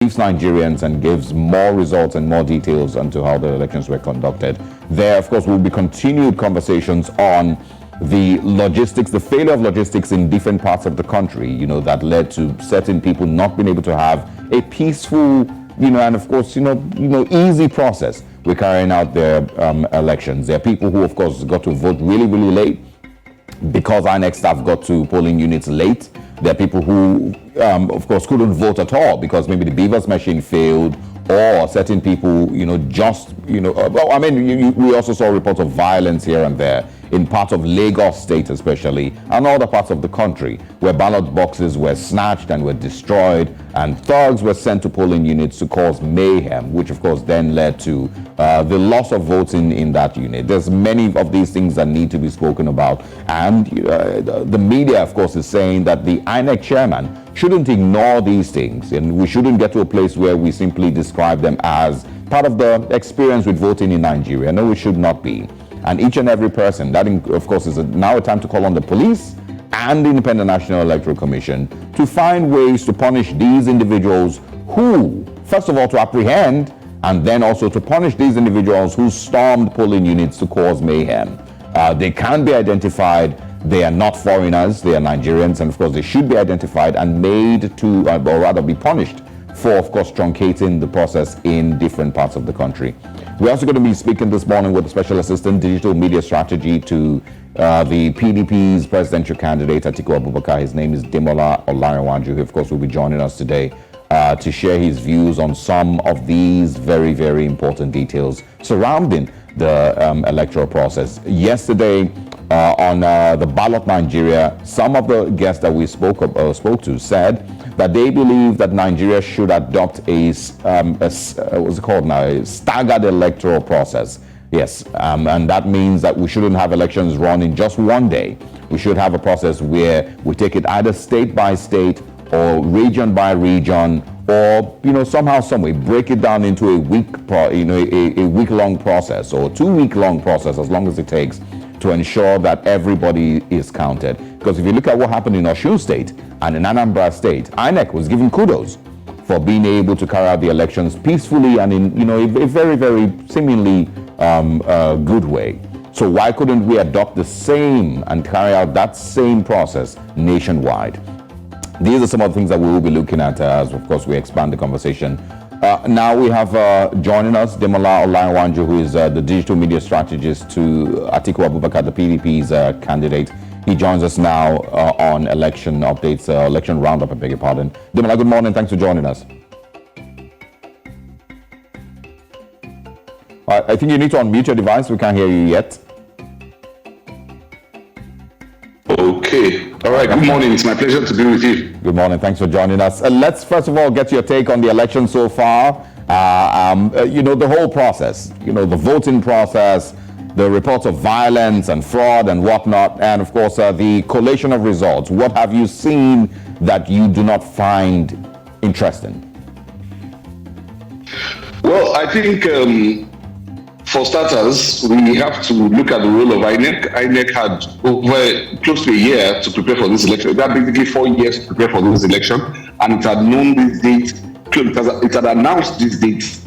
Nigerians and gives more results and more details onto how the elections were conducted. There, of course, will be continued conversations on the logistics, the failure of logistics in different parts of the country, that led to certain people not being able to have a peaceful, and of course, easy process with carrying out their elections. There are people who, of course, got to vote really, really late because INEC staff got to polling units late. There are people who, of course, couldn't vote at all because maybe the Beavers machine failed, or certain people, we also saw reports of violence here and there in parts of Lagos State especially, and other parts of the country, where ballot boxes were snatched and were destroyed, and thugs were sent to polling units to cause mayhem, which of course then led to the loss of votes in that unit. There's many of these things that need to be spoken about, and the media, of course, is saying that the INEC chairman shouldn't ignore these things, and we shouldn't get to a place where we simply describe them as part of the experience with voting in Nigeria. No, it should not be. And each and every person, that of course is now a time to call on the police and the Independent National Electoral Commission to find ways to punish these individuals who, first of all, to apprehend, and then also to punish these individuals who stormed polling units to cause mayhem. They can be identified. They are not foreigners, they are Nigerians, and of course they should be identified and made to, or rather be punished for, of course, truncating the process in different parts of the country. We're also going to be speaking this morning with the Special Assistant Digital Media Strategy to the PDP's presidential candidate, Atiku Abubakar. His name is Demola Olanrewaju, who, of course, will be joining us today to share his views on some of these very, very important details surrounding the electoral process. Yesterday, on the Ballot Nigeria, some of the guests that we spoke to said that they believe that Nigeria should adopt a staggered electoral process. Yes, and that means that we shouldn't have elections run in just one day. We should have a process where we take it either state by state or region by region, or somehow, some way break it down into a week-long process or 2-week-long process, as long as it takes, to ensure that everybody is counted. Because if you look at what happened in Osun State and in Anambra State, INEC was given kudos for being able to carry out the elections peacefully and in a very, very seemingly good way. So why couldn't we adopt the same and carry out that same process nationwide? These are some of the things that we will be looking at as, of course, we expand the conversation. Now we have joining us Demola Olanrewaju, who is the digital media strategist to Atiku Abubakar, the PDP's candidate. He joins us now on election updates, election roundup, I beg your pardon. Demola, good morning. Thanks for joining us. I think you need to unmute your device. We can't hear you yet. Okay. All right. Good morning. It's my pleasure to be with you. Good morning. Thanks for joining us. Let's first of all get your take on the election so far. The whole process, the voting process, the reports of violence and fraud and whatnot, and of course the collation of results. What have you seen that you do not find interesting? Well, I think for starters, we have to look at the role of INEC. INEC had over close to a year to prepare for this election. That basically 4 years to prepare for this election, and it had known this date. It had announced this date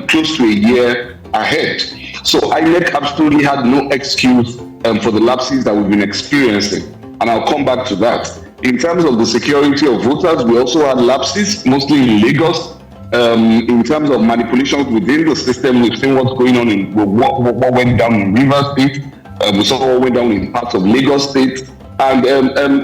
close to a year ahead. So INEC absolutely had no excuse for the lapses that we've been experiencing, and I'll come back to that. In terms of the security of voters, we also had lapses, mostly in Lagos. In terms of manipulations within the system, we've seen what's going on in what went down in Rivers State. We saw what went down in parts of Lagos State and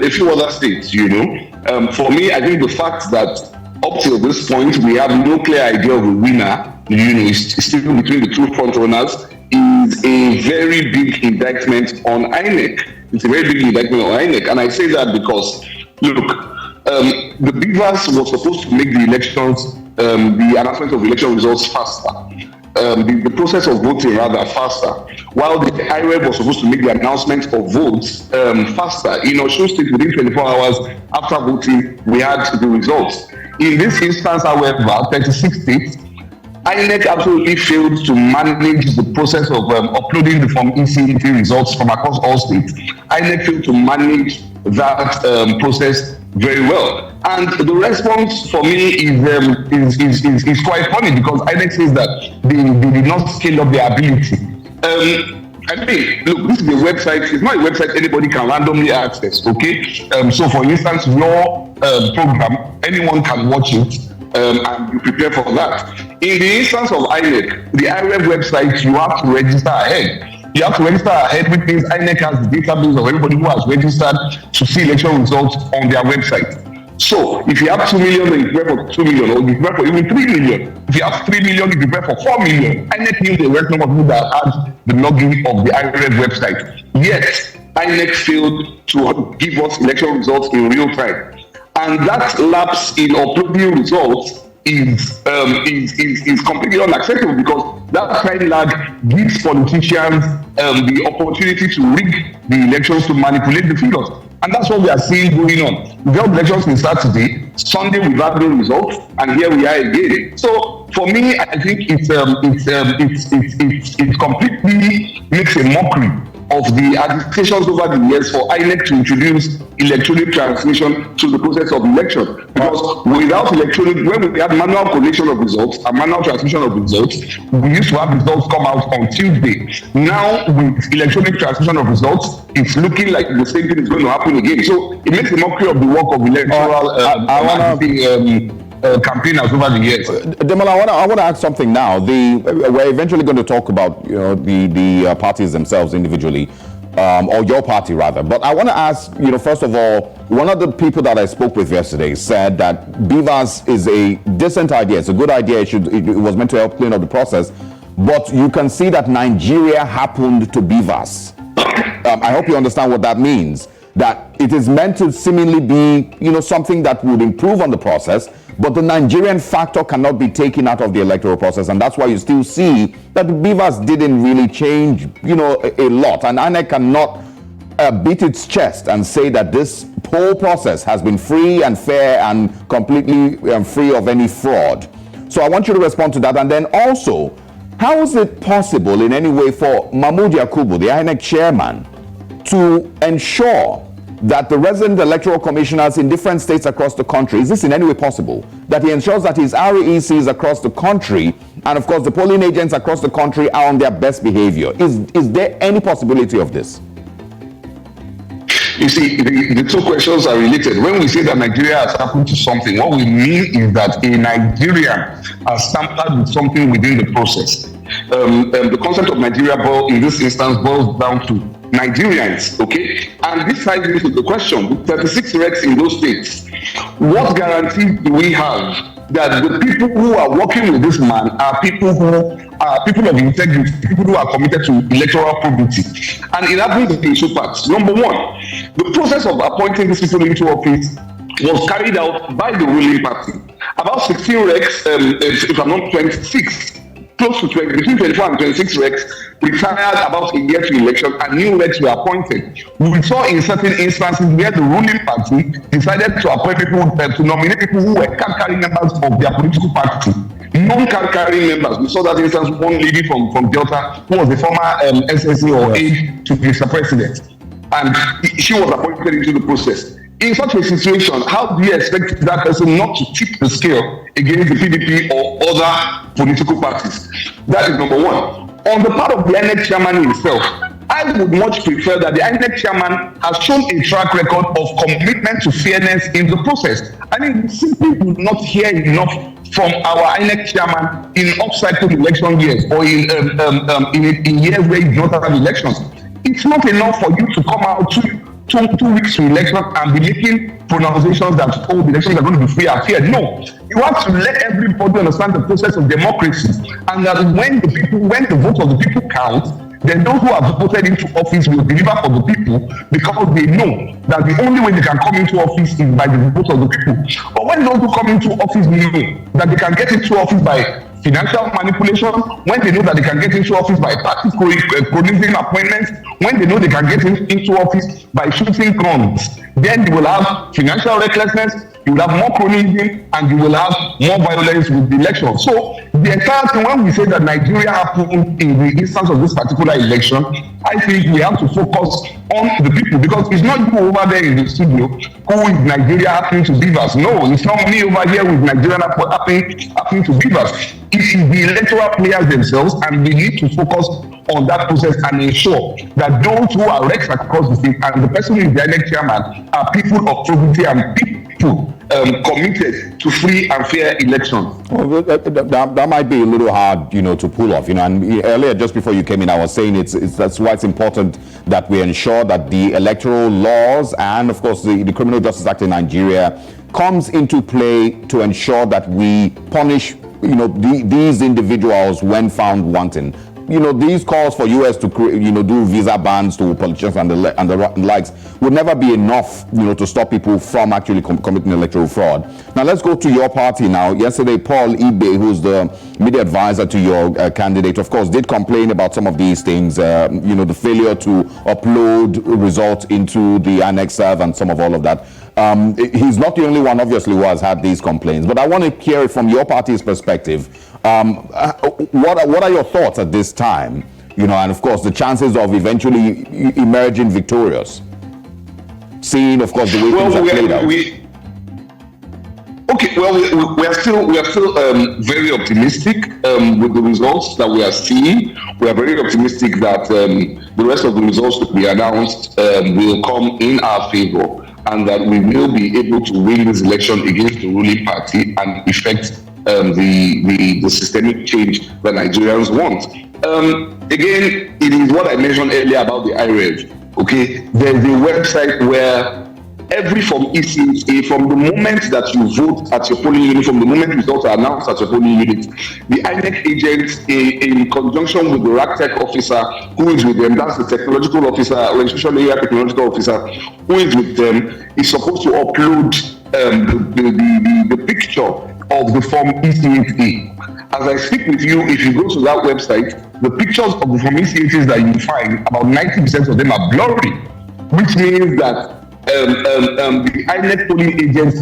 a few other states. For me, I think the fact that up till this point we have no clear idea of a winner, it's still between the two front runners, is a very big indictment on INEC. It's a very big indictment on INEC, and I say that because look, the Beavers were supposed to make the elections. The announcement of election results faster, the process of voting rather faster, while the IREB was supposed to make the announcement of votes faster. In Osun State, within 24 hours after voting, we had the results. In this instance, however, 36 states, INEC absolutely failed to manage the process of uploading the Form ECET results from across all states. INEC failed to manage that process very well. And the response for me is quite funny, because INEC says that they did not scale up their ability. I mean, look, this is a website. It's not a website anybody can randomly access, okay? So, for instance, your program, anyone can watch it and you prepare for that. In the instance of INEC, the IREV website, you have to register ahead. You have to register ahead, which means INEC has the database of everybody who has registered to see election results on their website. So, if you have 2 million, then you prepare for 2 million, or you prepare for even 3 million. If you have 3 million, you prepare for 4 million. INEC knew the right number of people that had the login of the IREV website. Yet, INEC failed to give us election results in real time. And that lapse in uploading results is completely unacceptable, because that time lag gives politicians the opportunity to rig the elections, to manipulate the figures. And that's what we are seeing going on. We got elections on Saturday, Sunday we got no results, and here we are again. So for me, I think it completely makes a mockery of the agitations over the years for INEC to introduce electronic transmission to the process of election. Because without electronic, when we had manual collation of results and manual transmission of results, we used to have results come out on Tuesday. Now, with electronic transmission of results, it's looking like the same thing is going to happen again. So it makes a mockery of the work of electoral campaigners over the years. Demola, I want to ask something now. We're eventually going to talk about the parties themselves individually, or your party rather. But I want to ask, first of all, one of the people that I spoke with yesterday said that BVAS is a decent idea. It's a good idea. It was meant to help clean up the process. But you can see that Nigeria happened to BVAS. I hope you understand what that means. That it is meant to seemingly be, something that would improve on the process, but the Nigerian factor cannot be taken out of the electoral process, and that's why you still see that the BVAS didn't really change, a lot, and INEC cannot beat its chest and say that this whole process has been free and fair and completely free of any fraud. So I want you to respond to that, and then also, how is it possible in any way for Mahmood Yakubu, the INEC chairman, to ensure that the resident electoral commissioners in different states across the country, is this in any way possible, that he ensures that his RECs across the country and of course the polling agents across the country are on their best behavior? Is there any possibility of this? You see, the two questions are related. When we say that Nigeria has happened to something, what we mean is that a Nigerian has tampered with something within the process. The concept of Nigeria in this instance boils down to Nigerians, okay? And this ties into the question, with 36 recs in those states, what guarantee do we have that the people who are working with this man are people of integrity, people who are committed to electoral probity? And it happens in two parts. Number one, the process of appointing these people into office was carried out by the ruling party. About 16 recs, if I'm not 26, close to 20, between 24 and 26 recs retired about a year to election, and new recs were appointed. We saw in certain instances where the ruling party decided to appoint people, to nominate people who were card-carrying members of their political party. Non-card-carrying members. We saw that instance, one lady from Delta, who was the former SSA or aide to Mr. President, and she was appointed into the process. In such a situation, how do you expect that person not to tip the scale against the PDP or other political parties? That is number one. On the part of the INEC chairman himself, I would much prefer that the INEC chairman has shown a track record of commitment to fairness in the process. I mean, we simply do not hear enough from our INEC chairman in off-cycle election years or in years where you don't have elections. It's not enough for you to come out two weeks to election and be making pronunciations that the elections are going to be free and fair. No, you have to let everybody understand the process of democracy, and that when the votes of the people count, then those who have voted into office will deliver for the people, because they know that the only way they can come into office is by the votes of the people. But when those who come into office know that they can get into office by financial manipulation, when they know that they can get into office by party coordinating appointments, when they know they can get into office by shooting guns, then they will have financial recklessness, you will have more cronyism, and you will have more violence with the election. So the entire thing, when we say that Nigeria happened in the instance of this particular election, I think we have to focus on the people, because it's not you over there in the studio who is Nigeria happening to Beavers. No, it's not me over here with Nigeria happening to Beavers. It is the electoral players themselves, and we need to focus on that process and ensure that those who are elected across the state and the person who is the INEC chairman are people of probity and people committed to free and fair elections. Well, that might be a little hard, to pull off. And earlier, just before you came in, I was saying that's why it's important that we ensure that the electoral laws and, of course, the Criminal Justice Act in Nigeria comes into play to ensure that we punish, these individuals when found wanting. These calls for US to do visa bans to politicians and the likes would never be enough, to stop people from actually committing electoral fraud. Now let's go to your party now. Yesterday, Paul Ibe, who's the media advisor to your candidate, of course, did complain about some of these things. The failure to upload results into the INEC server and some of all of that. He's not the only one, obviously, who has had these complaints. But I want to hear it from your party's perspective. What are your thoughts at this time? And of course, the chances of eventually emerging victorious, seeing, of course, the way things are played out. We are still very optimistic with the results that we are seeing. We are very optimistic that the rest of the results that we announced will come in our favor, and that we will be able to win this election against the ruling party and effect the systemic change that Nigerians want. Again, it is what I mentioned earlier about the IREV. Okay, there's a website where every from ECA, from the moment that you vote at your polling unit, from the moment results are announced at your polling unit, the INEC agents, in conjunction with the RACTEC officer who is with them, that's the technological officer, registration area technological officer who is with them, is supposed to upload the picture of the form ECA. As I speak with you, if you go to that website, the pictures of the form ECAs that you find, about 90% of them are blurry, which means that the INEC polling agents,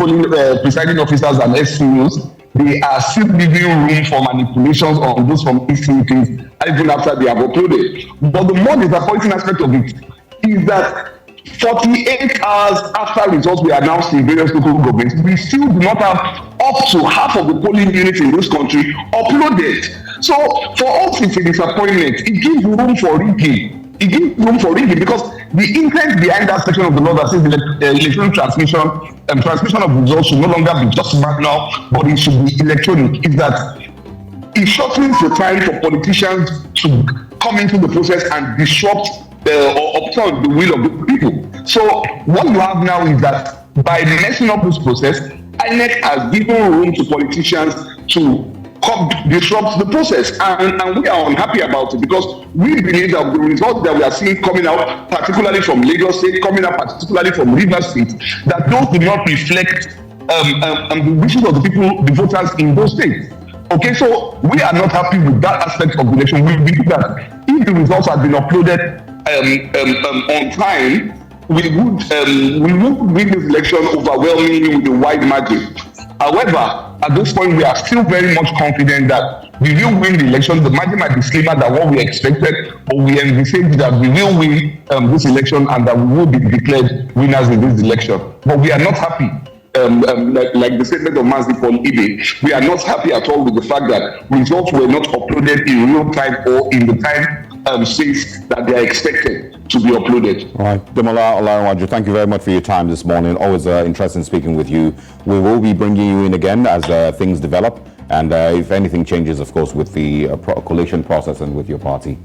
presiding officers and SCOs, they are still leaving room for manipulations on those from ECAs even after they have uploaded. But the more disappointing aspect of it is that 48 hours after results were announced in various local governments, we still do not have up to half of the polling units in this country uploaded. So for us, it's a disappointment. It gives room for rigging. Because the intent behind that section of the law that says electronic transmission of results should no longer be just manual, but it should be electronic, is that it shortens the time for politicians to come into the process and disrupt or upturn the will of the people. So what you have now is that by messing up this process, INEC has given room to politicians to disrupt the process, and we are unhappy about it, because we believe that the results that we are seeing coming out, particularly from Lagos State, coming out particularly from Rivers State, that those do not reflect the wishes of the people, the voters in those states. Okay, so we are not happy with that aspect of the election. We believe that if the results had been uploaded on time, we would win this election overwhelmingly with a wide margin. However, at this point, we are still very much confident that we will win the election. The margin might be slimmer than what we expected, but we envisage that we will win this election and that we will be declared winners in this election. But we are not happy. Like the statement of Mazi Paul Ibe, we are not happy at all with the fact that results were not uploaded in real time or in the time space that they are expected to be uploaded. All right, Demola Olanrewaju, thank you very much for your time this morning. Always interesting speaking with you. We will be bringing you in again as things develop, and if anything changes, of course, with the coalition process and with your party.